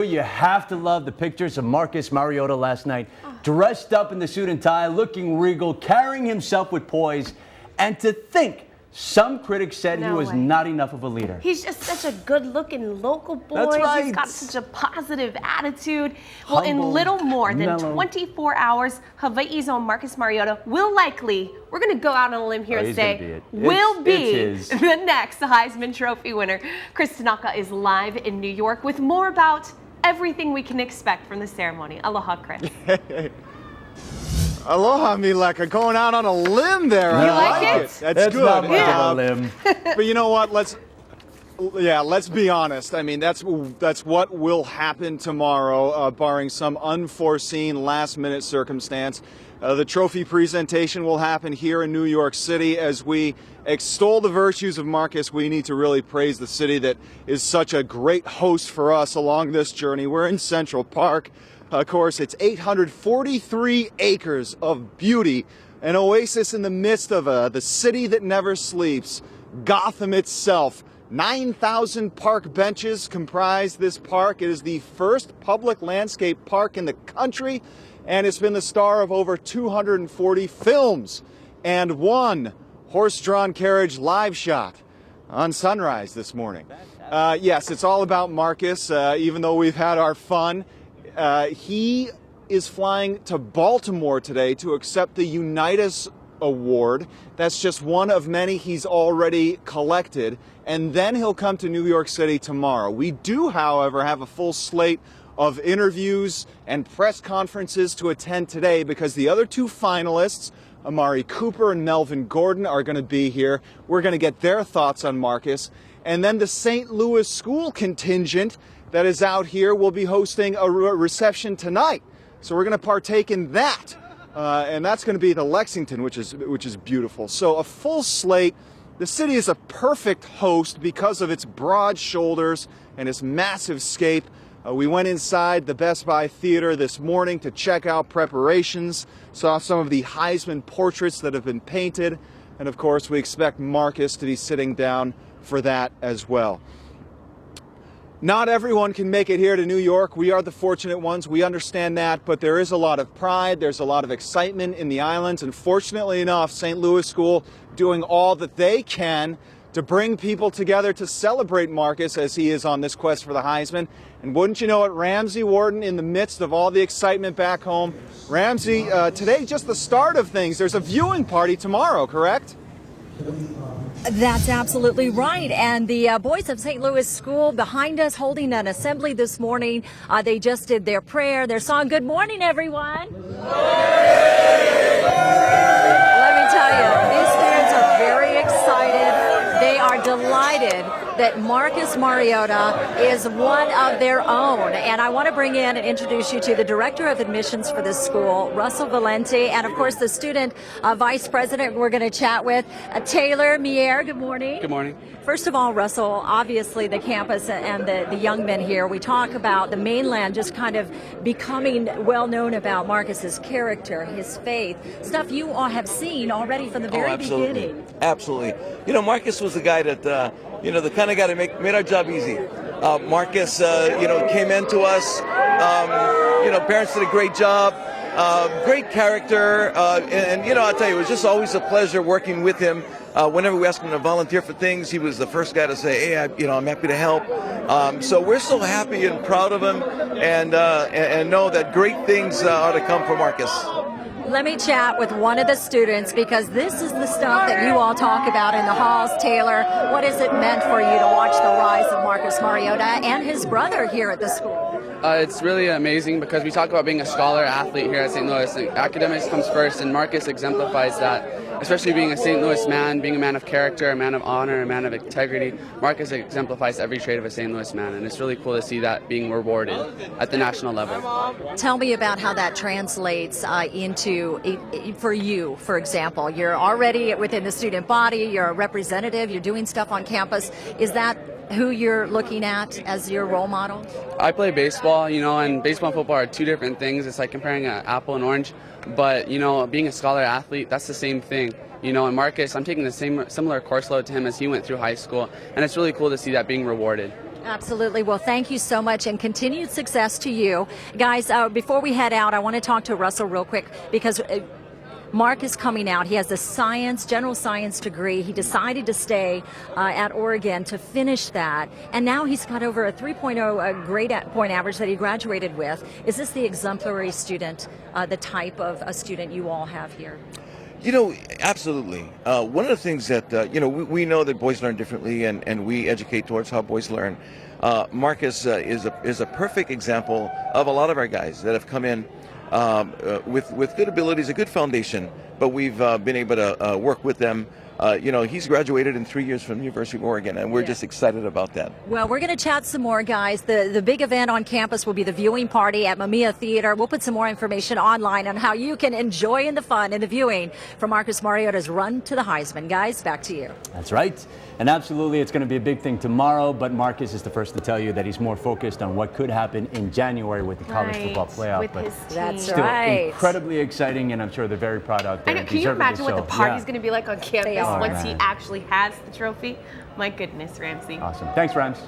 You have to love the pictures of Marcus Mariota last night, dressed up in the suit and tie, looking regal, carrying himself with poise, and to think some critics said he was not enough of a leader. He's just such a good-looking local boy. That's right. He's got such a positive attitude. Well, in little more than 24 hours, Hawaii's own Marcus Mariota will likely, we're going to go out on a limb here and say, will be the next Heisman Trophy winner. Chris Tanaka is live in New York with more about everything we can expect from the ceremony. Aloha, Chris. Aloha, Mileka, going out on a limb there. You like it? That's good. Not much of a limb. But you know what? Let's be honest. I mean, that's what will happen tomorrow, barring some unforeseen last-minute circumstance. The trophy presentation will happen here in New York City. As we extol the virtues of Marcus, we need to really praise the city that is such a great host for us along this journey. We're in Central Park. Of course, it's 843 acres of beauty, an oasis in the midst of the city that never sleeps, Gotham itself. 9,000 park benches comprise this park. It is the first public landscape park in the country, and it's been the star of over 240 films and one horse-drawn carriage live shot on Sunrise this morning. Yes, it's all about Marcus, even though we've had our fun. He is flying to Baltimore today to accept the Unitas Award. That's just one of many he's already collected. And then he'll come to New York City tomorrow. We do, however, have a full slate of interviews and press conferences to attend today because the other two finalists, Amari Cooper and Melvin Gordon, are going to be here. We're going to get their thoughts on Marcus. And then the St. Louis school contingent that is out here will be hosting a reception tonight. So we're going to partake in that. And that's going to be the Lexington, which is beautiful. So a full slate. The city is a perfect host because of its broad shoulders and its massive scape. We went inside the Best Buy Theater this morning to check out preparations, saw some of the Heisman portraits that have been painted, and of course we expect Marcus to be sitting down for that as well. Not everyone can make it here to New York. We are the fortunate ones. We understand that, but there is a lot of pride. There's a lot of excitement in the islands, and fortunately enough, St. Louis School doing all that they can to bring people together to celebrate Marcus as he is on this quest for the Heisman. And wouldn't you know it, Ramsay Wharton in the midst of all the excitement back home. Ramsay, today just the start of things. There's a viewing party tomorrow, correct? That's absolutely right. And the boys of St. Louis School behind us holding an assembly this morning. They just did their prayer, their song. Good morning, everyone. Let me tell you, these students are very excited. They are delighted that Marcus Mariota is one of their own. And I want to bring in and introduce you to the Director of Admissions for this school, Russell Valente, and of course the Student Vice President we're going to chat with, Taylor MEILLEUR. Good morning. Good morning. First of all, Russell, obviously the campus and the young men here, we talk about the mainland just kind of becoming well known about Marcus's character, his faith, stuff you all have seen already from the very beginning. Absolutely. You know, Marcus was the guy that, the kind of guy that made our job easy. Marcus, came into us. Parents did a great job. Great character. And I'll tell you, it was just always a pleasure working with him. Whenever we asked him to volunteer for things, he was the first guy to say, hey, I'm happy to help. So we're so happy and proud of him and know that great things are to come for Marcus. Let me chat with one of the students because this is the stuff that you all talk about in the halls. Taylor, what has it meant for you to watch the rise of Marcus Mariota and his brother here at the school? It's really amazing because we talk about being a scholar athlete here at St. Louis. Academics comes first, and Marcus exemplifies that, especially being a St. Louis man, being a man of character, a man of honor, a man of integrity. Marcus exemplifies every trait of a St. Louis man, and it's really cool to see that being rewarded at the national level. Tell me about how that translates into, for you, for example. You're already within the student body, you're a representative, you're doing stuff on campus. Is that who you're looking at as your role model? I play baseball, and baseball and football are two different things. It's like comparing an apple and orange. But, being a scholar athlete, that's the same thing. And Marcus, I'm taking the similar course load to him as he went through high school. And it's really cool to see that being rewarded. Absolutely. Well, thank you so much, and continued success to you. Guys, before we head out, I want to talk to Russell real quick, because Mark is coming out. He has a general science degree. He decided to stay at Oregon to finish that, and now he's got over a 3.0 grade point average that he graduated with. Is this the exemplary student, the type of a student you all have here? You know, absolutely. One of the things that, you know, we know that boys learn differently, and we educate towards how boys learn. Marcus is a perfect example of a lot of our guys that have come in with good abilities, a good foundation, but we've been able to work with them. You know, he's graduated in 3 years from the University of Oregon, and we're just excited about that. Well, we're going to chat some more, guys. The big event on campus will be the viewing party at Mamiya Theater. We'll put some more information online on how you can enjoy the fun and the viewing for Marcus Mariota's run to the Heisman. Guys, back to you. That's right. And absolutely, it's going to be a big thing tomorrow, but Marcus is the first to tell you that he's more focused on what could happen in January with the college football playoff. With but his team. That's still right. incredibly exciting, and I'm sure they're very proud out there. I know, can you imagine what the party's Yeah. going to be like on campus are. once he actually has the trophy? My goodness, Ramsay. Awesome. Thanks, Rams.